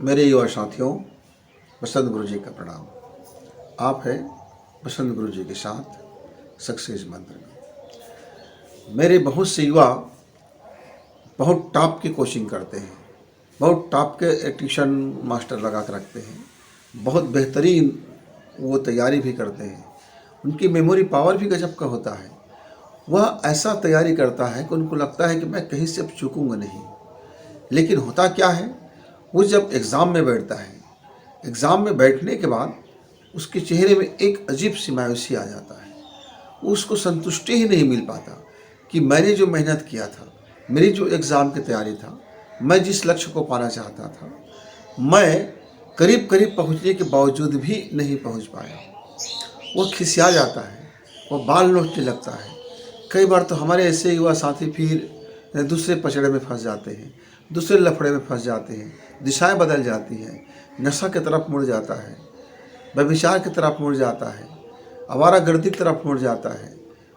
मेरे युवा साथियों, बसंत गुरु जी का प्रणाम। आप हैं बसंत गुरु जी के साथ सक्सेस मंत्र में। मेरे बहुत से युवा बहुत टॉप की कोचिंग करते हैं, बहुत टॉप के ट्यूशन मास्टर लगा कर रखते हैं, बहुत बेहतरीन वो तैयारी भी करते हैं। उनकी मेमोरी पावर भी गजब का होता है। वह ऐसा तैयारी करता है कि उनको लगता है कि मैं कहीं से अब चूकूंगा नहीं। लेकिन होता क्या है, वो जब एग्ज़ाम में बैठता है, एग्ज़ाम में बैठने के बाद उसके चेहरे में एक अजीब सी मायूसी आ जाता है। उसको संतुष्टि ही नहीं मिल पाता कि मैंने जो मेहनत किया था, मेरी जो एग्ज़ाम की तैयारी था, मैं जिस लक्ष्य को पाना चाहता था, मैं करीब करीब पहुंचने के बावजूद भी नहीं पहुंच पाया। वो खिसिया जाता है, वो बाल नोचने लगता है। कई बार तो हमारे ऐसे युवा साथी फिर दूसरे पचड़े में फंस जाते हैं, दूसरे लफड़े में फंस जाते हैं, दिशाएं बदल जाती हैं, नशा की तरफ मुड़ जाता है, व्यभिचार की तरफ मुड़ जाता है, आवारागर्दी की तरफ मुड़ जाता है,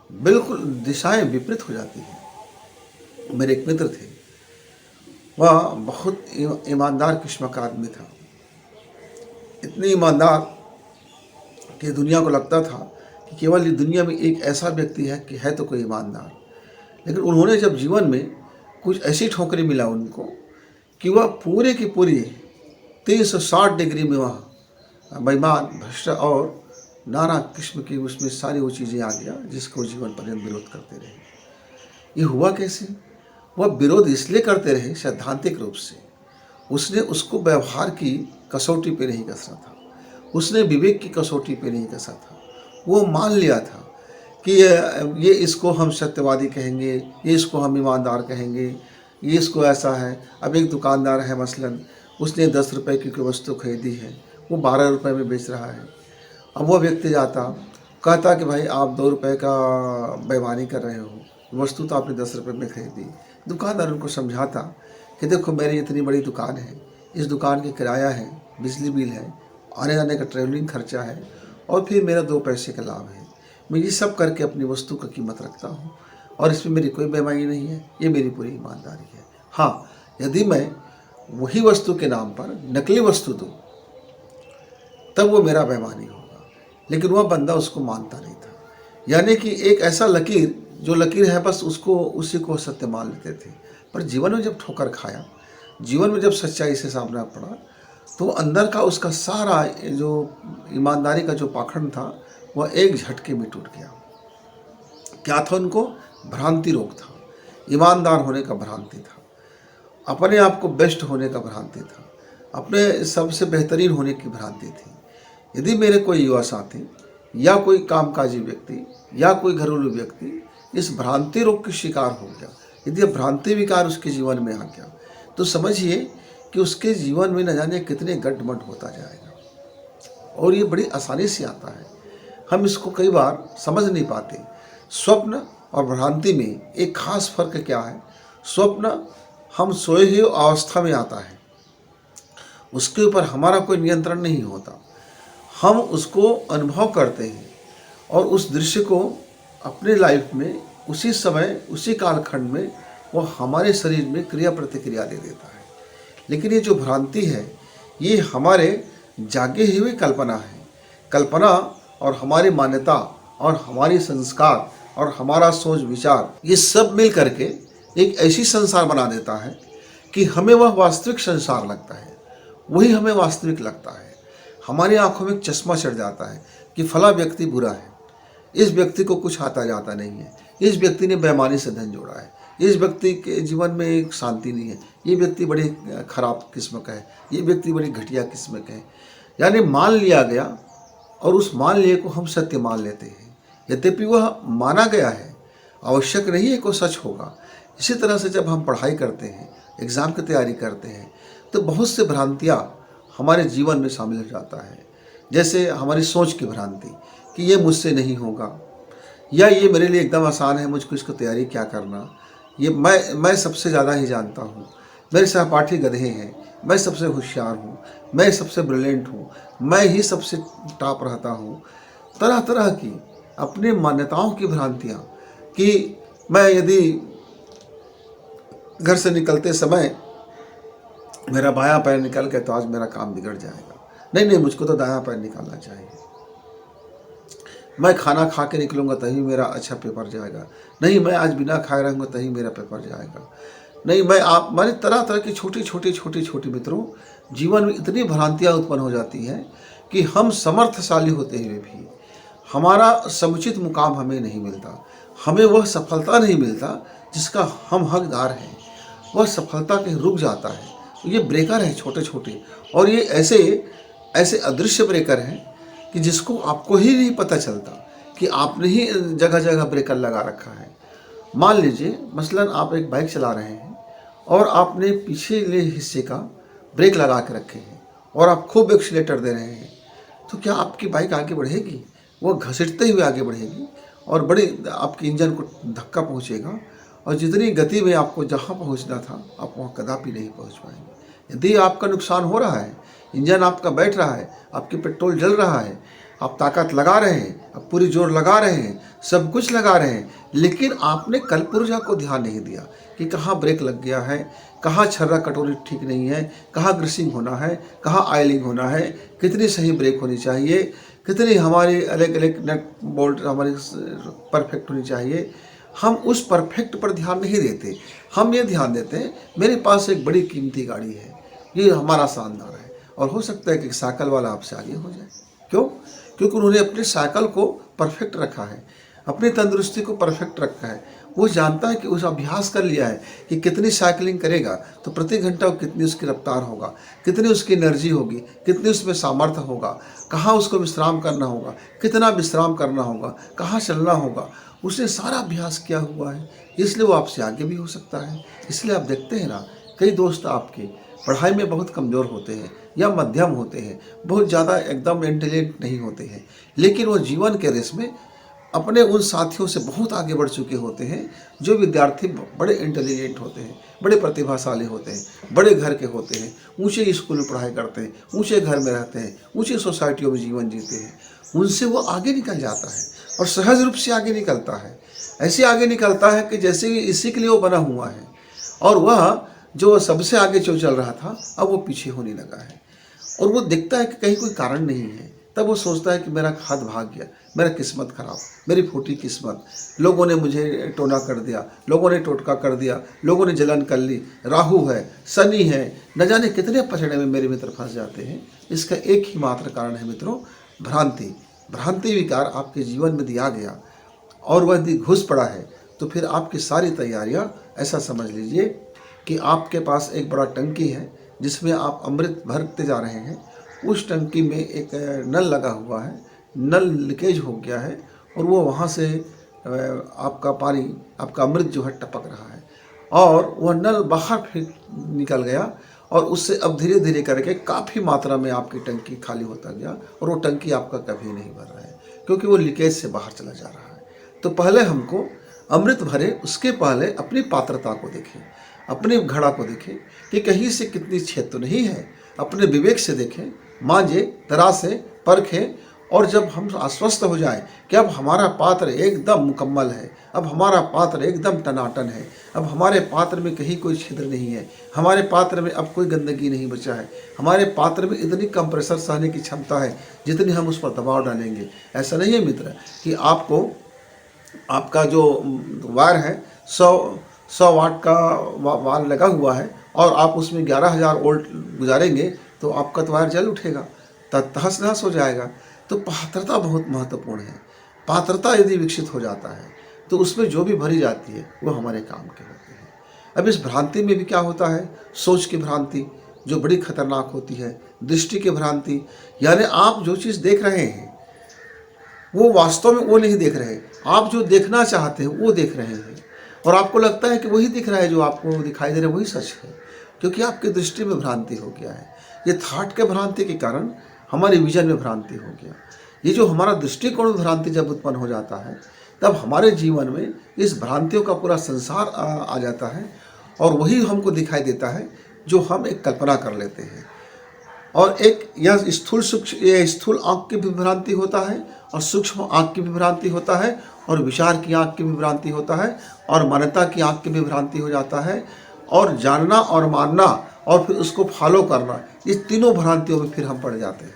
बिल्कुल दिशाएं विपरीत हो जाती हैं। मेरे एक मित्र थे, वह बहुत ईमानदार किस्म का आदमी था। इतनी ईमानदार कि दुनिया को लगता था कि केवल ये दुनिया में एक ऐसा व्यक्ति है कि है तो कोई ईमानदार। लेकिन उन्होंने जब जीवन में कुछ ऐसी ठोकरें मिला उनको कि वह पूरे की पूरी 360 डिग्री में वह बेईमान, भ्रष्ट और नाना किस्म की उसमें सारी वो चीज़ें आ गया जिसको जीवन पर्यंत विरोध करते रहे। ये हुआ कैसे? वह विरोध इसलिए करते रहे सैद्धांतिक रूप से। उसने उसको व्यवहार की कसौटी पे नहीं कसा था, उसने विवेक की कसौटी पे नहीं कसा था। वो मान लिया था कि ये इसको हम सत्यवादी कहेंगे, ये इसको हम ईमानदार कहेंगे, ये इसको ऐसा है। अब एक दुकानदार है, मसलन उसने 10 रुपए की कोई वस्तु खरीदी है, वो 12 रुपए में बेच रहा है। अब वो व्यक्ति जाता, कहता कि भाई आप 2 रुपए का बेईमानी कर रहे हो, वस्तु तो आपने 10 रुपए में खरीदी। दुकानदार उनको समझाता कि देखो मेरी इतनी बड़ी दुकान है, इस दुकान की किराया है, बिजली बिल है, आने जाने का ट्रैवलिंग खर्चा है, और फिर मेरा 2 पैसे का लाभ है। मैं ये सब करके अपनी वस्तु का कीमत रखता हूँ और इसमें मेरी कोई बेईमानी नहीं है, ये मेरी पूरी ईमानदारी है। हाँ, यदि मैं वही वस्तु के नाम पर नकली वस्तु दूँ तब वो मेरा बेईमानी होगा। लेकिन वह बंदा उसको मानता नहीं था। यानी कि एक ऐसा लकीर, जो लकीर है बस उसको उसी को सत्य मान लेते थे। पर जीवन में जब ठोकर खाया, जीवन में जब सच्चाई से सामना पड़ा, तो अंदर का उसका सारा जो ईमानदारी का जो पाखंड था वह एक झटके में टूट गया। क्या था उनको? भ्रांति रोग था, ईमानदार होने का भ्रांति था, अपने आप को बेस्ट होने का भ्रांति था, अपने सबसे बेहतरीन होने की भ्रांति थी। यदि मेरे कोई युवा साथी या कोई कामकाजी व्यक्ति या कोई घरेलू व्यक्ति इस भ्रांति रोग के शिकार हो गया, यदि भ्रांति विकार उसके जीवन में आ गया, तो समझिए कि उसके जीवन में न जाने कितने गड्ढमड होता जाएगा। और ये बड़ी आसानी से आता है, हम इसको कई बार समझ नहीं पाते। स्वप्न और भ्रांति में एक खास फर्क क्या है? स्वप्न हम सोए हुए अवस्था में आता है, उसके ऊपर हमारा कोई नियंत्रण नहीं होता, हम उसको अनुभव करते हैं और उस दृश्य को अपने लाइफ में उसी समय उसी कालखंड में वो हमारे शरीर में क्रिया प्रतिक्रिया दे देता है। लेकिन ये जो भ्रांति है, ये हमारे जागे हुए कल्पना है। कल्पना और हमारी मान्यता और हमारी संस्कार और हमारा सोच विचार, ये सब मिल करके एक ऐसी संसार बना देता है कि हमें वह वास्तविक संसार लगता है, वही हमें वास्तविक लगता है। हमारी आंखों में एक चश्मा चढ़ जाता है कि फला व्यक्ति बुरा है, इस व्यक्ति को कुछ आता जाता नहीं है, इस व्यक्ति ने बेईमानी से धन जोड़ा है, इस व्यक्ति के जीवन में एक शांति नहीं है, ये व्यक्ति बड़ी खराब किस्म का है, ये व्यक्ति बड़ी घटिया किस्म का है। यानी मान लिया गया और उस मान लिए को हम सत्य मान लेते हैं। यद्यपि वह माना गया है, आवश्यक नहीं है कि सच होगा। इसी तरह से जब हम पढ़ाई करते हैं, एग्ज़ाम की तैयारी करते हैं, तो बहुत से भ्रांतियाँ हमारे जीवन में शामिल हो जाता है। जैसे हमारी सोच की भ्रांति कि ये मुझसे नहीं होगा, या ये मेरे लिए एकदम आसान है, मुझको इसको तैयारी क्या करना, ये मैं सबसे ज़्यादा ही जानता हूँ, मेरे सहपाठी गधे हैं, मैं सबसे होशियार हूँ, मैं सबसे ब्रिलियंट हूँ, मैं ही सबसे टॉप रहता हूँ। तरह तरह की अपनी मान्यताओं की भ्रांतियाँ कि मैं यदि घर से निकलते समय मेरा बायां पैर निकल गया तो आज मेरा काम बिगड़ जाएगा। नहीं नहीं, मुझको तो दायां पैर निकालना चाहिए। मैं खाना खा के निकलूँगा तभी मेरा अच्छा पेपर जाएगा। नहीं, मैं आज बिना खाए रहूँगा तभी मेरा पेपर जाएगा। नहीं, मैंने तरह तरह की छोटी मित्रों, जीवन में इतनी भ्रांतियाँ उत्पन्न हो जाती हैं कि हम समर्थशाली होते हुए भी हमारा समुचित मुकाम हमें नहीं मिलता, हमें वह सफलता नहीं मिलता जिसका हम हकदार हैं। वह सफलता के रुक जाता है। ये ब्रेकर हैं छोटे छोटे, और ये ऐसे ऐसे अदृश्य ब्रेकर हैं कि जिसको आपको ही नहीं पता चलता कि आपने ही जगह जगह ब्रेकर लगा रखा है। मान लीजिए मसलन आप एक बाइक चला रहे हैं और आपने पिछले हिस्से का ब्रेक लगा के रखे हैं और आप खूब एक्सीलेटर दे रहे हैं, तो क्या आपकी बाइक आगे बढ़ेगी? वो घसीटते हुए आगे बढ़ेगी और बड़ी आपके इंजन को धक्का पहुंचेगा, और जितनी गति में आपको जहां पहुंचना था आप वहां कदापि नहीं पहुंच पाएंगे। यदि आपका नुकसान हो रहा है, इंजन आपका बैठ रहा है, आपकी पेट्रोल जल रहा है, आप ताकत लगा रहे हैं, आप पूरी जोर लगा रहे हैं, सब कुछ लगा रहे हैं, लेकिन आपने कलपुर्जा को ध्यान नहीं दिया कि कहाँ ब्रेक लग गया है, कहाँ छर्रा कटोरी ठीक नहीं है, कहाँ ग्रीसिंग होना है, कहाँ ऑयलिंग होना है, कितनी सही ब्रेक होनी चाहिए, कितनी हमारी अलग अलग नट बोल्ट हमारी परफेक्ट होनी चाहिए। हम उस परफेक्ट पर ध्यान नहीं देते। हम ये ध्यान देते हैं मेरे पास एक बड़ी कीमती गाड़ी है, ये हमारा शानदार है, और हो सकता है कि साइकिल वाला आपसे आगे हो जाए। क्यों? क्योंकि उन्होंने अपने साइकिल को परफेक्ट रखा है, अपनी तंदुरुस्ती को परफेक्ट रखा है। वो जानता है कि उस अभ्यास कर लिया है कि कितनी साइकिलिंग करेगा तो प्रति घंटा कितनी उसकी रफ्तार होगा, कितनी उसकी एनर्जी होगी, कितनी उसमें सामर्थ्य होगा, कहाँ उसको विश्राम करना होगा, कितना विश्राम करना होगा, कहाँ चलना होगा। उसने सारा अभ्यास किया हुआ है, इसलिए वो आपसे आगे भी हो सकता है। इसलिए आप देखते हैं ना, कई दोस्त आपके पढ़ाई में बहुत कमज़ोर होते हैं या मध्यम होते हैं, बहुत ज़्यादा एकदम इंटेलिजेंट नहीं होते हैं, लेकिन वो जीवन के रेस में अपने उन साथियों से बहुत आगे बढ़ चुके होते हैं जो विद्यार्थी बड़े इंटेलिजेंट होते हैं, बड़े प्रतिभाशाली होते हैं, बड़े घर के होते हैं, ऊंचे स्कूल में पढ़ाई करते हैं, ऊंचे घर में रहते हैं, ऊंची सोसाइटियों में जीवन जीते हैं। उनसे वो आगे निकल जाता है और सहज रूप से आगे निकलता है। ऐसे आगे निकलता है कि जैसे इसी के लिए वो बना हुआ है, और वह जो सबसे आगे जो चल रहा था अब वो पीछे होने लगा है। और वो देखता है कि कहीं कोई कारण नहीं है, तब वो सोचता है कि मेरा हाथ भाग गया, मेरा किस्मत खराब, मेरी फूटी किस्मत, लोगों ने मुझे टोना कर दिया, लोगों ने टोटका कर दिया, लोगों ने जलन कर ली, राहु है, शनि है, न जाने कितने पछड़े में मेरे मित्र फंस जाते हैं। इसका एक ही मात्र कारण है मित्रों, भ्रांति। भ्रांति विकार आपके जीवन में दिया गया और वह यदि घुस पड़ा है तो फिर आपकी सारी तैयारियां, ऐसा समझ लीजिए कि आपके पास एक बड़ा टंकी है जिसमें आप अमृत भरते जा रहे हैं। उस टंकी में एक नल लगा हुआ है, नल लीकेज हो गया है और वो वहाँ से आपका पानी, आपका अमृत जो है टपक रहा है, और वह नल बाहर फिर निकल गया और उससे अब धीरे धीरे करके काफ़ी मात्रा में आपकी टंकी खाली होता गया, और वो टंकी आपका कभी नहीं भर रहा है क्योंकि वो लीकेज से बाहर चला जा रहा है। तो पहले हमको अमृत भरे, उसके पहले अपनी पात्रता को देखें, अपने घड़ा को देखें कि कहीं से कितनी छेद तो नहीं है। अपने विवेक से देखें, मांझे, तरासे, परखें, और जब हम आश्वस्त हो जाएं कि अब हमारा पात्र एकदम मुकम्मल है, अब हमारा पात्र एकदम टनाटन है, अब हमारे पात्र में कहीं कोई छिद्र नहीं है, हमारे पात्र में अब कोई गंदगी नहीं बचा है, हमारे पात्र में इतनी कंप्रेसर सहने की क्षमता है जितनी हम उस पर दबाव डालेंगे। ऐसा नहीं है मित्र कि आपको आपका जो वायर है 100 वाट का वायर लगा हुआ है और आप उसमें 11,000 वोल्ट गुजारेंगे तो आपका तो वायर जल उठेगा, तहस नहस हो जाएगा। तो पात्रता बहुत महत्वपूर्ण है। पात्रता यदि विकसित हो जाता है तो उसमें जो भी भरी जाती है वो हमारे काम के होते हैं। अब इस भ्रांति में भी क्या होता है, सोच की भ्रांति जो बड़ी खतरनाक होती है, दृष्टि की भ्रांति, यानी आप जो चीज़ देख रहे हैं वो वास्तव में वो नहीं देख रहे, आप जो देखना चाहते हैं वो देख रहे हैं, और आपको लगता है कि वही दिख रहा है, जो आपको दिखाई दे रहा है वही सच है, क्योंकि आपकी दृष्टि में भ्रांति हो गया है। ये थॉट के भ्रांति के कारण हमारे विजन में भ्रांति हो गया। ये जो हमारा दृष्टिकोण में भ्रांति जब उत्पन्न हो जाता है तब हमारे जीवन में इस भ्रांतियों का पूरा संसार आ जाता है, और वही हमको दिखाई देता है जो हम एक कल्पना कर लेते हैं। और एक यह स्थूल आँख की भी भ्रांति होता है, और सूक्ष्म आँख की भी भ्रांति होता है, और विचार की आँख की भी भ्रांति होता है, और मान्यता की आँख की भी भ्रांति हो जाता है, और जानना और मानना और फिर उसको फॉलो करना, ये तीनों भ्रांतियों में फिर हम पड़ जाते हैं।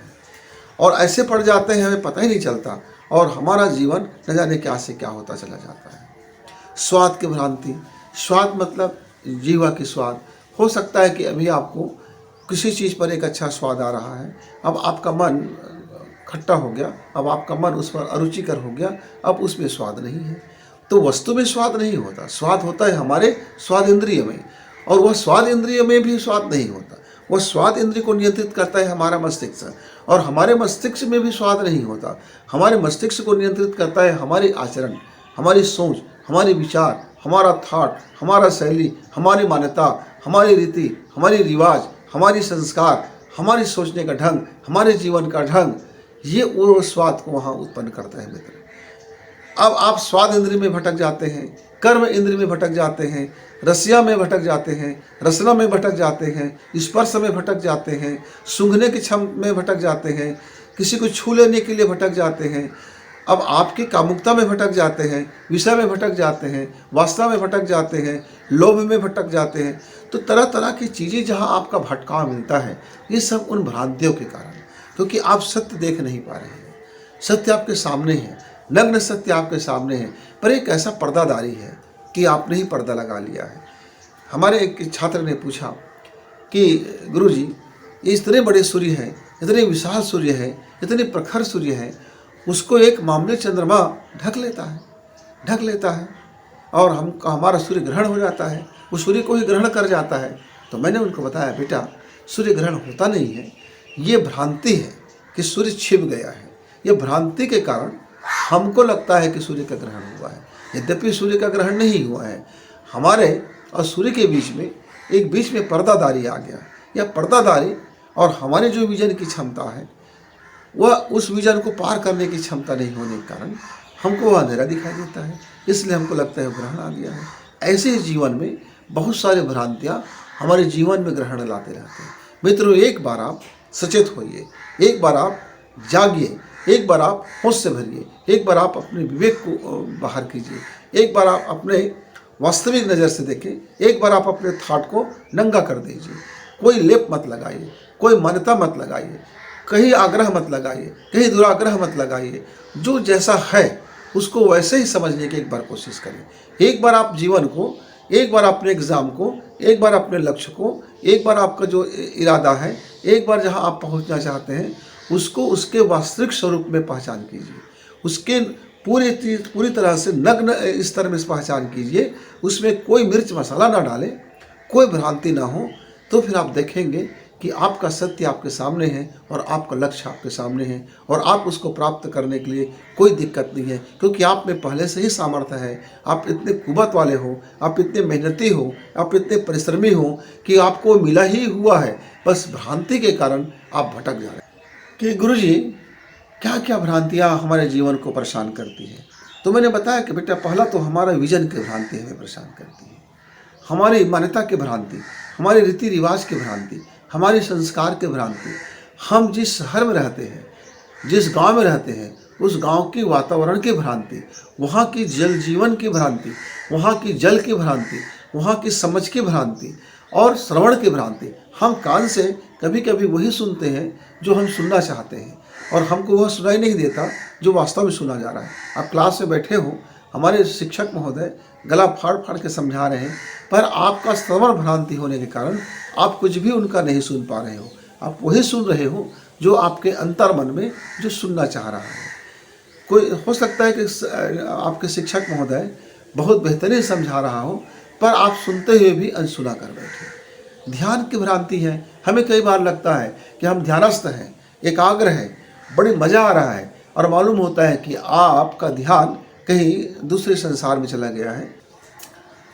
और ऐसे पड़ जाते हैं हमें पता ही नहीं चलता, और हमारा जीवन न जाने क्या से क्या होता चला जाता है। स्वाद की भ्रांति, स्वाद मतलब जीवा की स्वाद। हो सकता है कि अभी आपको किसी चीज़ पर एक अच्छा स्वाद आ रहा है, अब आपका मन खट्टा हो गया, अब आपका मन उस पर अरुचिकर हो गया, अब उसमें स्वाद नहीं है। तो वस्तु में स्वाद नहीं होता, स्वाद होता है हमारे स्वाद इंद्रिय में, और वह स्वाद इंद्रिय में भी स्वाद नहीं होता। वह स्वाद इंद्रिय को नियंत्रित करता है हमारा मस्तिष्क, और हमारे मस्तिष्क में भी स्वाद नहीं होता। हमारे मस्तिष्क को नियंत्रित करता है हमारी आचरण, हमारी सोच, हमारे विचार, हमारा थॉट, हमारा शैली, हमारी मान्यता, हमारी रीति, हमारी रिवाज, हमारी संस्कार, हमारी सोचने का ढंग, हमारे जीवन का ढंग, ये वो स्वाद को वहाँ उत्पन्न करता है मित्र। अब आप स्वाद इंद्रिय में भटक जाते हैं, कर्म इंद्रिय में भटक जाते हैं, रसिया में भटक जाते हैं, रसना में भटक जाते हैं, स्पर्श में भटक जाते हैं, सूंघने की क्षम में भटक जाते हैं, किसी को छू लेने के लिए भटक जाते हैं। अब आपकी कामुकता में भटक जाते हैं, विषय में भटक जाते हैं, वासना में भटक जाते हैं, लोभ में भटक जाते हैं। तो तरह तरह की चीज़ें जहाँ आपका भटकाव मिलता है, ये सब उन भ्रांतियों के कारण, क्योंकि आप सत्य देख नहीं पा रहे हैं। सत्य आपके सामने है, नग्न सत्य आपके सामने है, पर एक ऐसा पर्दादारी है कि आपने ही पर्दा लगा लिया है। हमारे एक छात्र ने पूछा कि गुरुजी, ये इतने बड़े सूर्य हैं, इतने विशाल सूर्य हैं, इतने प्रखर सूर्य हैं, उसको एक मामूली चंद्रमा ढक लेता है और हमारा सूर्य ग्रहण हो जाता है, वो सूर्य को ही ग्रहण कर जाता है। तो मैंने उनको बताया, बेटा सूर्य ग्रहण होता नहीं है, ये भ्रांति है कि सूर्य छिप गया है। ये भ्रांति के कारण हमको लगता है कि सूर्य का ग्रहण हुआ है, यद्यपि सूर्य का ग्रहण नहीं हुआ है। हमारे और सूर्य के बीच में पर्दादारी आ गया। यह पर्दादारी और हमारे जो विजन की क्षमता है, वह उस विजन को पार करने की क्षमता नहीं होने के कारण हमको वह अंधेरा दिखाई देता है, इसलिए हमको लगता है ग्रहण आ गया है। ऐसे ही जीवन में बहुत सारे भ्रांतियाँ हमारे जीवन में ग्रहण लाते रहते हैं। मित्रों, एक बार आप सचेत होइए, एक बार आप जागिए, एक बार आप होश से भरिए, एक बार आप अपने विवेक को बाहर कीजिए, एक बार आप अपने वास्तविक नज़र से देखें, एक बार आप अपने थॉट को नंगा कर दीजिए। कोई लेप मत लगाइए, कोई मान्यता मत लगाइए, कहीं आग्रह मत लगाइए, कहीं दुराग्रह मत लगाइए। जो जैसा है उसको वैसे ही समझने की एक बार कोशिश करें। एक बार आप जीवन को, एक बार अपने एग्ज़ाम को, एक बार अपने लक्ष्य को, एक बार आपका जो इरादा है, एक बार जहां आप पहुंचना चाहते हैं, उसको उसके वास्तविक स्वरूप में पहचान कीजिए। उसके पूरी तरह से नग्न स्तर में पहचान कीजिए। उसमें कोई मिर्च मसाला ना डालें, कोई भ्रांति ना हो, तो फिर आप देखेंगे कि आपका सत्य आपके सामने है और आपका लक्ष्य आपके सामने है, और आप उसको प्राप्त करने के लिए कोई दिक्कत नहीं है, क्योंकि आप में पहले से ही सामर्थ्य है। आप इतने कुवत वाले हो, आप इतने मेहनती हो, आप इतने परिश्रमी हो कि आपको मिला ही हुआ है। बस भ्रांति के कारण आप भटक जा रहे हैं कि गुरुजी क्या क्या भ्रांतियाँ हमारे जीवन को परेशान करती है। तो मैंने बताया कि बेटा, पहला तो हमारा विजन की भ्रांति हमें परेशान करती है, हमारी मान्यता की भ्रांति, हमारे रीति रिवाज की भ्रांति, हमारी संस्कार की भ्रांति। हम जिस शहर में रहते हैं, जिस गांव में रहते हैं, उस गांव की वातावरण की भ्रांति, वहाँ की जल जीवन की भ्रांति, वहाँ की जल की भ्रांति, वहाँ की समझ की भ्रांति और श्रवण की भ्रांति। हम कान से कभी कभी वही सुनते हैं जो हम सुनना चाहते हैं, और हमको वह सुनाई नहीं देता जो वास्तव में सुना जा रहा है। आप क्लास में बैठे हो, हमारे शिक्षक महोदय गला फाड़ फाड़ के समझा रहे हैं, पर आपका श्रवण भ्रांति होने के कारण आप कुछ भी उनका नहीं सुन पा रहे हो। आप वही सुन रहे हो जो आपके अंतर मन में जो सुनना चाह रहा है। कोई हो सकता है कि आपके शिक्षक महोदय बहुत बेहतरीन समझा रहा हो, पर आप सुनते हुए भी अनसुना कर बैठे। ध्यान की भ्रांति है। हमें कई बार लगता है कि हम ध्यानस्थ हैं, एकाग्र हैं, बड़ी मज़ा आ रहा है, और मालूम होता है कि आपका ध्यान कहीं दूसरे संसार में चला गया है।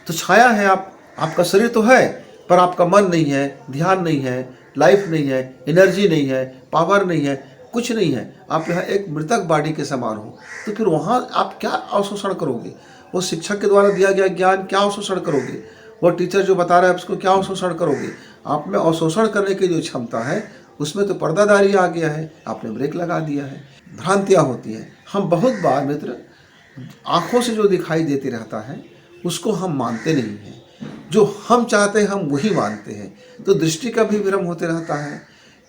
तो छाया है, आपका शरीर तो है, पर आपका मन नहीं है, ध्यान नहीं है, लाइफ नहीं है, एनर्जी नहीं है, पावर नहीं है, कुछ नहीं है। आप यहाँ एक मृतक बॉडी के समान हो। तो फिर वहाँ आप क्या अवशोषण करोगे? वो शिक्षक के द्वारा दिया गया ज्ञान क्या अवशोषण करोगे? वो टीचर जो बता रहा है उसको क्या अवशोषण करोगे? आप में अवशोषण करने की जो क्षमता है, उसमें तो पर्दादारी आ गया है, आपने ब्रेक लगा दिया है। भ्रांतियाँ होती हैं। हम बहुत बार मित्र आँखों से जो दिखाई देते रहता है उसको हम मानते नहीं हैं। जो हम चाहते हैं हम वही मानते हैं, तो दृष्टि का भी भ्रम होते रहता है।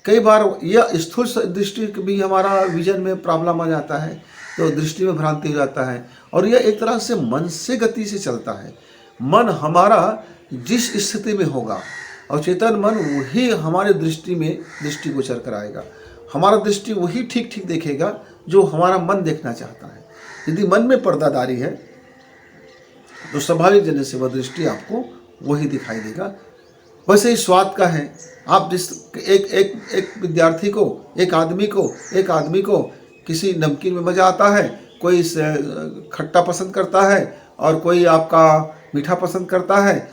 कई बार यह स्थूल दृष्टि भी हमारा विजन में प्रॉब्लम आ जाता है, तो दृष्टि में भ्रांति हो जाता है। और यह एक तरह से मन से गति से चलता है। मन हमारा जिस स्थिति में होगा और चेतन मन वही हमारे दृष्टि में दृष्टि गोचर कराएगा। हमारा दृष्टि वही ठीक ठीक देखेगा जो हमारा मन देखना चाहता है। यदि मन में पर्दादारी है तो स्वाभाविक जन्य से वह दृष्टि आपको वही दिखाई देगा। वैसे ही स्वाद का है, आप जिस एक विद्यार्थी को, एक आदमी को किसी नमकीन में मज़ा आता है, कोई खट्टा पसंद करता है और कोई आपका मीठा पसंद करता है।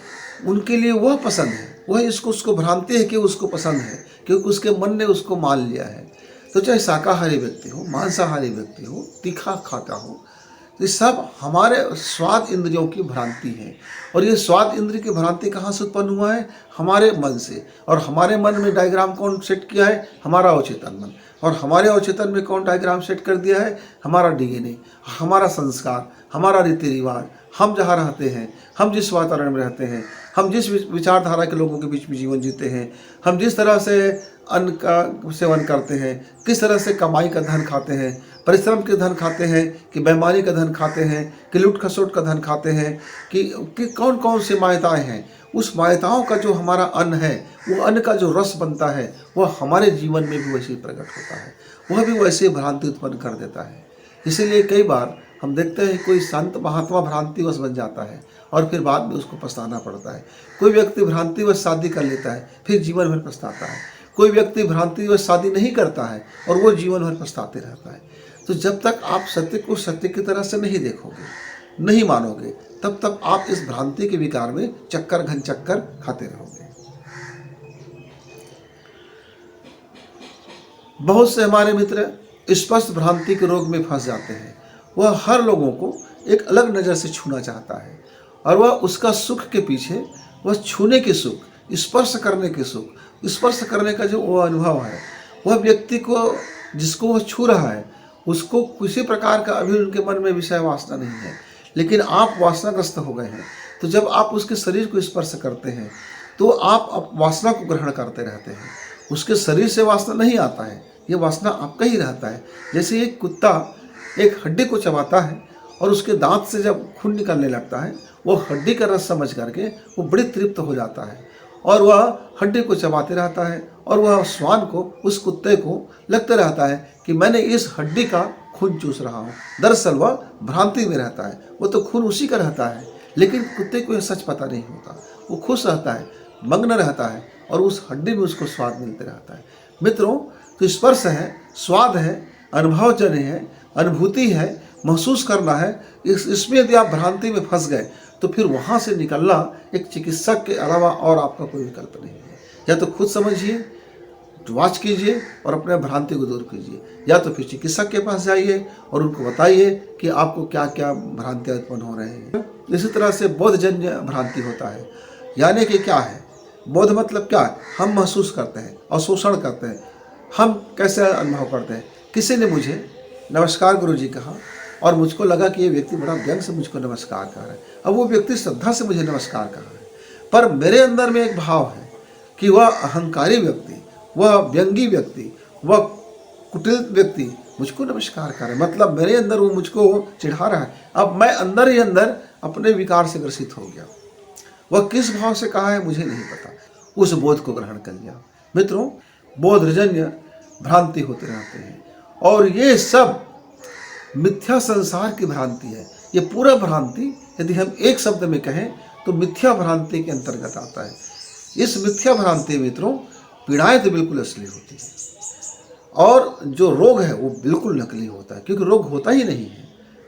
उनके लिए वह पसंद है, वह उसको भ्रांति है कि उसको पसंद है, क्योंकि उसके मन ने उसको मान लिया है। तो चाहे शाकाहारी व्यक्ति हो, मांसाहारी व्यक्ति हो, तीखा खाता हो, ये सब हमारे स्वाद इंद्रियों की भ्रांति है। और ये स्वाद इंद्रिय की भ्रांति कहाँ से उत्पन्न हुआ है? हमारे मन से। और हमारे मन में डायग्राम कौन सेट किया है? हमारा अवचेतन मन। और हमारे अवचेतन में कौन डायग्राम सेट कर दिया है? हमारा डीएनए, हमारा संस्कार, हमारा रीति रिवाज, हम जहाँ रहते हैं, हम जिस वातावरण में रहते हैं, हम जिस विचारधारा के लोगों के बीच में जीवन जीते हैं, हम जिस तरह से अन्न का सेवन करते हैं, किस तरह से कमाई का धन खाते हैं, परिश्रम के धन खाते हैं कि बेईमानी का धन खाते हैं, कि लूट खसोट का धन खाते हैं, कि कौन कौन सी मान्यताएं हैं। उस मान्यताओं का जो हमारा अन्न है, वो अन्न का जो रस बनता है, वह हमारे जीवन में भी वैसे ही प्रकट होता है, वह भी वैसे भ्रांति उत्पन्न कर देता है। इसीलिए कई बार हम देखते हैं कोई संत महात्मा भ्रांतिवश बन जाता है और फिर बाद में उसको पछताना पड़ता है। कोई व्यक्ति भ्रांतिवश शादी कर लेता है, फिर जीवन भर पछताता है। कोई व्यक्ति भ्रांतिवश शादी नहीं करता है और वो जीवन भर पछताते रहता है। तो जब तक आप सत्य को सत्य की तरह से नहीं देखोगे, नहीं मानोगे, तब तक आप इस भ्रांति के विकार में चक्कर घन चक्कर खाते रहोगे। बहुत से हमारे मित्र स्पष्ट भ्रांति के रोग में फंस जाते हैं। वह हर लोगों को एक अलग नज़र से छूना चाहता है और वह उसका सुख के पीछे, वह छूने के सुख, स्पर्श करने के सुख, स्पर्श करने का जो वो अनुभव है, वह व्यक्ति को जिसको वह छू रहा है उसको किसी प्रकार का अभी उनके मन में विषय वासना नहीं है, लेकिन आप वासनाग्रस्त हो गए हैं। तो जब आप उसके शरीर को स्पर्श करते हैं तो आप वासना को ग्रहण करते रहते हैं। उसके शरीर से वासना नहीं आता है, ये वासना आपका ही रहता है। जैसे एक कुत्ता एक हड्डी को चबाता है और उसके दांत से जब खून निकलने लगता है, वो हड्डी का रस समझ करके वो बड़ी तृप्त हो जाता है और वह हड्डी को चबाते रहता है और वह श्वान को, उस कुत्ते को लगता रहता है कि मैंने इस हड्डी का खून चूस रहा हूँ। दरअसल वह भ्रांति में रहता है, वो तो खून उसी का रहता है, लेकिन कुत्ते को यह सच पता नहीं होता। वो खुश रहता है, मग्न रहता है और उस हड्डी में उसको स्वाद मिलते रहता है। मित्रों, तो स्पर्श है, स्वाद है, अनुभवजन्य है, अनुभूति है, महसूस करना है। इसमें यदि आप भ्रांति में फंस गए तो फिर वहाँ से निकलना एक चिकित्सक के अलावा और आपका कोई विकल्प नहीं है। या तो खुद समझिए, जांच कीजिए और अपने भ्रांति को दूर कीजिए, या तो फिर चिकित्सक के पास जाइए और उनको बताइए कि आपको क्या क्या भ्रांतियाँ उत्पन्न हो रहे हैं। इसी तरह से बोधजन्य भ्रांति होता है। यानी कि क्या है बोध? मतलब क्या है? हम महसूस करते हैं और शोषण करते हैं। हम कैसे अनुभव करते हैं? किसी ने मुझे नमस्कार गुरुजी कहा और मुझको लगा कि ये व्यक्ति बड़ा व्यंग से मुझको नमस्कार कह रहा है। अब वो व्यक्ति श्रद्धा से मुझे नमस्कार कहा है, पर मेरे अंदर में एक भाव है कि वह अहंकारी व्यक्ति, वह व्यंगी व्यक्ति, वह कुटिल व्यक्ति मुझको नमस्कार कर रहा है। मतलब मेरे अंदर वो मुझको चिढ़ा रहा है। अब मैं अंदर ही अंदर अपने विकार से ग्रसित हो गया। वह किस भाव से कहा है मुझे नहीं पता, उस बोध को ग्रहण कर लिया। मित्रों, बोधजन्य भ्रांति होते रहते हैं और ये सब मिथ्या संसार की भ्रांति है। ये पूरा भ्रांति यदि हम एक शब्द में कहें तो मिथ्या भ्रांति के अंतर्गत आता है। इस मिथ्या भ्रांति मित्रों पीड़ाएं तो बिल्कुल असली होती है और जो रोग है वो बिल्कुल नकली होता है, क्योंकि रोग होता ही नहीं है,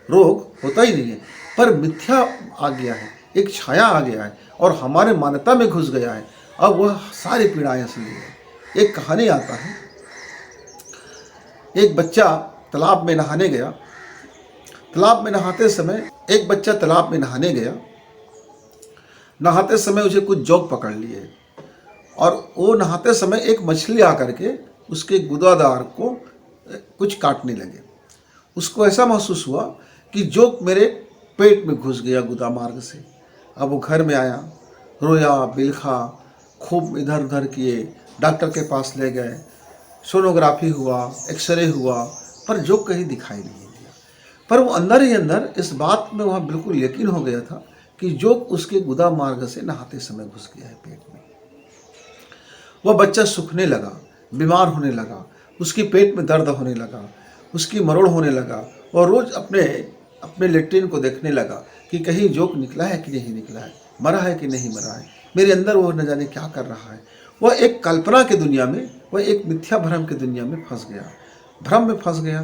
रोग होता ही नहीं है, पर मिथ्या आ गया है, एक छाया आ गया है और हमारे मान्यता में घुस गया है। अब वह सारी पीड़ाएं असली है। एक कहानी आता है, एक बच्चा तालाब में नहाने गया। तालाब में नहाते समय एक बच्चा तालाब में नहाने गया। नहाते समय उसे कुछ जोक पकड़ लिए और वो नहाते समय एक मछली आकर के उसके गुदादार को कुछ काटने लगे। उसको ऐसा महसूस हुआ कि जोक मेरे पेट में घुस गया गुदा मार्ग से। अब वो घर में आया रोया, बिलखा, खूब इधर उधर किए, डॉक्टर के पास ले गए, सोनोग्राफी हुआ, एक्सरे हुआ, पर जोक कहीं दिखाई नहीं दिया। पर वो अंदर ही अंदर इस बात में वह बिल्कुल यकीन हो गया था कि जोक उसके गुदा मार्ग से नहाते समय घुस गया है पेट में। वह बच्चा सूखने लगा, बीमार होने लगा, उसकी पेट में दर्द होने लगा, उसकी मरोड़ होने लगा और रोज अपने लेट्रिन को देखने लगा कि कहीं जोक निकला है कि नहीं निकला है, मरा है कि नहीं मरा है, मेरे अंदर वो न जाने क्या कर रहा है। वह एक कल्पना की दुनिया में, वह एक मिथ्या भ्रम की दुनिया में फंस गया, भ्रम में फंस गया।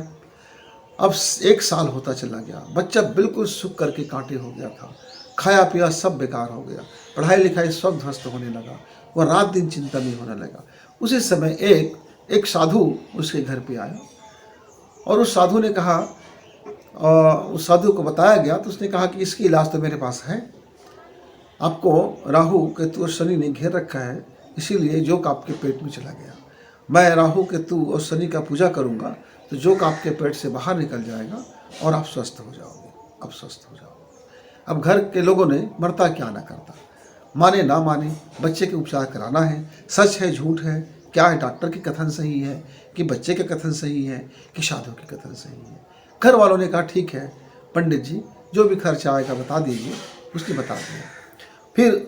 अब 1 साल होता चला गया, बच्चा बिल्कुल सूख करके कांटे हो गया था, खाया पिया सब बेकार हो गया, पढ़ाई लिखाई सब ध्वस्त होने लगा, वह रात दिन चिंता में होने लगा। उसी समय एक साधु उसके घर पे आया और उस साधु ने कहा, उस साधु को बताया गया तो उसने कहा कि इसकी इलाज तो मेरे पास है, आपको राहु केतु और शनि ने घेर रखा है, इसीलिए जोक आपके पेट में चला गया। मैं राहु केतु और शनि का पूजा करूंगा तो जोक आपके पेट से बाहर निकल जाएगा और आप स्वस्थ हो जाओगे, आप स्वस्थ हो जाओगे। अब घर के लोगों ने मरता क्या ना करता, माने ना माने, बच्चे के उपचार कराना है, सच है झूठ है, क्या है डॉक्टर की कथन सही है कि बच्चे के कथन सही है कि साधु की कथन सही है। घर वालों ने कहा ठीक है पंडित जी, जो भी खर्चा आएगा बता दीजिए। उसने बता दिया। फिर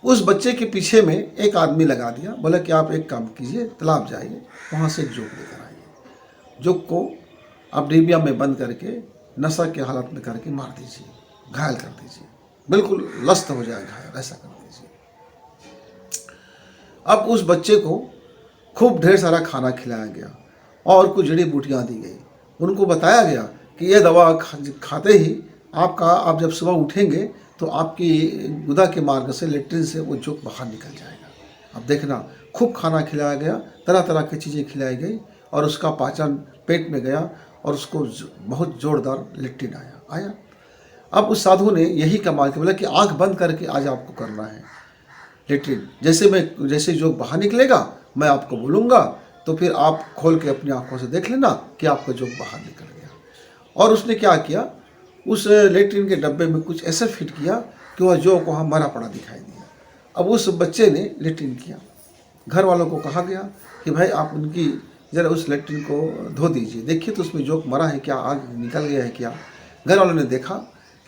उस बच्चे के पीछे में एक आदमी लगा दिया, बोला कि आप एक काम कीजिए, तालाब जाइए, वहाँ से एक जोक लेकर आइए, जोक को आप डिबिया में बंद करके नशा के हालत में करके मार दीजिए, घायल कर दीजिए, बिल्कुल लस्त हो जाए घायल, ऐसा कर दीजिए। अब उस बच्चे को खूब ढेर सारा खाना खिलाया गया और कुछ जड़ी बूटियाँ दी गई। उनको बताया गया कि ये दवा खाते ही आप जब सुबह उठेंगे तो आपकी गुदा के मार्ग से, लेट्रिन से वो जोक बाहर निकल जाएगा। अब देखना, खूब खाना खिलाया गया, तरह तरह की चीज़ें खिलाई गई और उसका पाचन पेट में गया और उसको बहुत जोरदार लेट्रिन आया। अब उस साधु ने यही कमाल किया, बोला कि आंख बंद करके आज आपको करना है लेट्रिन, जैसे जोक बाहर निकलेगा मैं आपको बोलूँगा तो फिर आप खोल के अपनी आंखों से देख लेना कि आपका जोक बाहर निकल गया। और उसने क्या किया, उस लेट्रिन के डब्बे में कुछ ऐसा फिट किया कि वह जोक वहाँ मरा पड़ा दिखाई दिया। अब उस बच्चे ने लेट्रिन किया, घर वालों को कहा गया कि भाई आप उनकी ज़रा उस लेट्रिन को धो दीजिए, देखिए तो उसमें जोक मरा है क्या, आग निकल गया है क्या। घर वालों ने देखा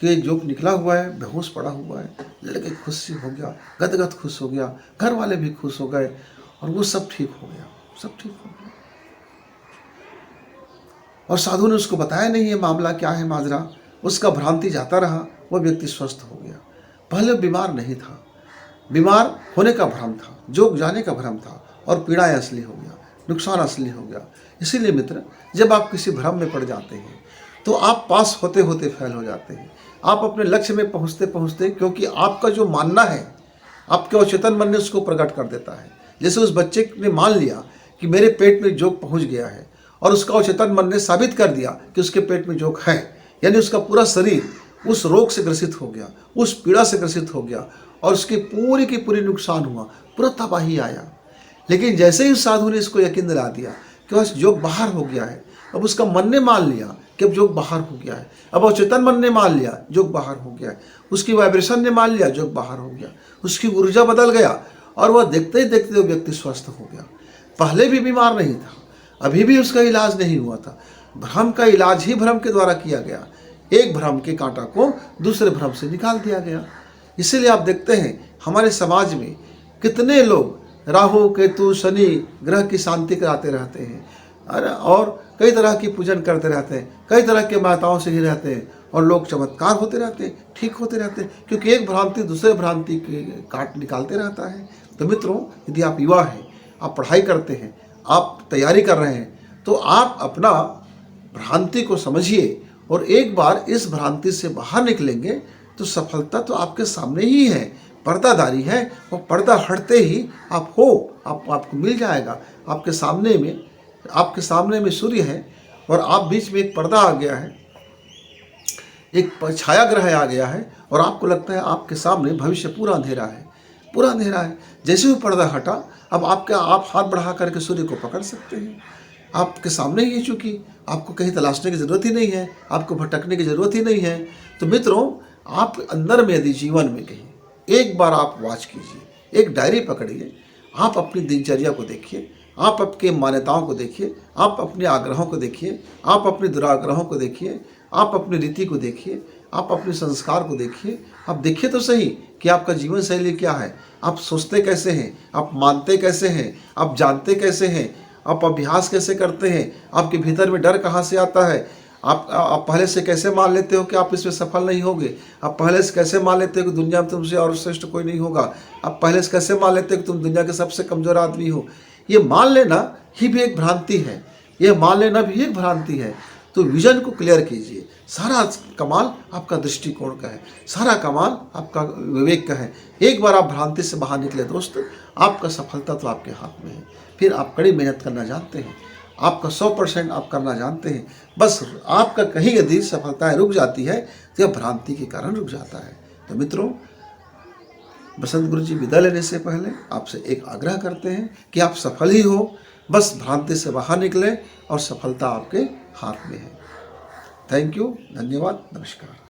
कि जोक निकला हुआ है, बेहोश पड़ा हुआ है। लड़के खुशी हो गया, गदगद खुश हो गया, घर वाले भी खुश हो गए और वो सब ठीक हो गया, सब ठीक हो गया। और साधु ने उसको बताया नहीं है मामला क्या है, माजरा, उसका भ्रांति जाता रहा, वह व्यक्ति स्वस्थ हो गया। पहले बीमार नहीं था, बीमार होने का भ्रम था, जोक जाने का भ्रम था और पीड़ाएं असली हो गया, नुकसान असली हो गया। इसीलिए मित्र, जब आप किसी भ्रम में पड़ जाते हैं तो आप पास होते होते फेल हो जाते हैं, आप अपने लक्ष्य में पहुंचते पहुंचते, क्योंकि आपका जो मानना है आपके अचेतन मन ने उसको प्रकट कर देता है। जैसे उस बच्चे ने मान लिया कि मेरे पेट में जोक पहुंच गया है और उसका अचेतन मन ने साबित कर दिया कि उसके पेट में जोक है, यानी उसका पूरा शरीर उस रोग से ग्रसित हो गया, उस पीड़ा से ग्रसित हो गया और उसकी पूरी की पूरी नुकसान हुआ, पूरा तबाही आया। लेकिन जैसे ही उस साधु ने इसको यकीन दिला दिया कि बस जोक बाहर हो गया है, अब उसका मन ने मान लिया कि अब जोक बाहर हो गया है, अब अचेतन मन ने मान लिया जोक बाहर हो गया है, उसकी वाइब्रेशन ने मान लिया जोक बाहर हो गया, उसकी ऊर्जा बदल गया और वह देखते ही देखते वो व्यक्ति स्वस्थ हो गया। पहले भी बीमार नहीं था, अभी भी उसका इलाज नहीं हुआ था। भ्रम का इलाज ही भ्रम के द्वारा किया गया, एक भ्रम के कांटा को दूसरे भ्रम से निकाल दिया गया। इसीलिए आप देखते हैं हमारे समाज में कितने लोग राहु केतु शनि ग्रह की शांति कराते रहते हैं और कई तरह की पूजन करते रहते हैं, कई तरह के माताओं से ही रहते हैं और लोग चमत्कार होते रहते हैं, ठीक होते रहते हैं, क्योंकि एक भ्रांति दूसरे भ्रांति की काट निकालते रहता है। तो मित्रों, यदि आप युवा हैं, आप पढ़ाई करते हैं, आप तैयारी कर रहे हैं, तो आप अपना भ्रांति को समझिए और एक बार इस भ्रांति से बाहर निकलेंगे तो सफलता तो आपके सामने ही है। पर्दादारी है, वो पर्दा हटते ही आपको मिल जाएगा। आपके सामने में सूर्य है और आप बीच में एक पर्दा आ गया है, एक छाया ग्रह आ गया है और आपको लगता है आपके सामने भविष्य पूरा अंधेरा है, पूरा अंधेरा है। जैसे ही पर्दा हटा, अब आप हाथ बढ़ा करके सूर्य को पकड़ सकते हैं, आपके सामने ही है, चूँकि आपको कहीं तलाशने की ज़रूरत ही नहीं है, आपको भटकने की ज़रूरत ही नहीं है। तो मित्रों, आप अंदर में यदि जीवन में कहीं एक बार आप वॉच कीजिए, एक डायरी पकड़िए, आप अपनी दिनचर्या को देखिए, आप आपके मान्यताओं को देखिए, आप अपने आग्रहों को देखिए, आप अपने दुराग्रहों को देखिए, आप अपनी रीति को देखिए, आप अपने संस्कार को देखिए। आप देखिए तो सही कि आपका जीवन शैली क्या है, आप सोचते कैसे हैं, आप मानते कैसे हैं, आप जानते कैसे हैं, आप अभ्यास कैसे करते हैं, आपके भीतर में डर कहाँ से आता है, आप पहले से कैसे मान लेते हो कि आप इसमें सफल नहीं होगे, आप पहले से कैसे मान लेते हो कि दुनिया में तुमसे और श्रेष्ठ कोई नहीं होगा, आप पहले से कैसे मान लेते हो कि तुम दुनिया के सबसे कमज़ोर आदमी हो। ये मान लेना ही भी एक भ्रांति है, ये मान लेना भी एक भ्रांति है। तो विजन को क्लियर कीजिए। सारा कमाल आपका दृष्टिकोण का है, सारा कमाल आपका विवेक का है। एक बार आप भ्रांति से बाहर निकले दोस्त, आपका सफलता तो आपके हाथ में है। फिर आप कड़ी मेहनत करना जानते हैं, आपका 100% आप करना जानते हैं। बस आपका कहीं यदि सफलताएं रुक जाती है तो यह भ्रांति के कारण रुक जाता है। तो मित्रों, बसंत गुरु जी विदा लेने से पहले आपसे एक आग्रह करते हैं कि आप सफल ही हो, बस भ्रांति से बाहर निकलें और सफलता आपके हाथ में है। थैंक यू, धन्यवाद, नमस्कार।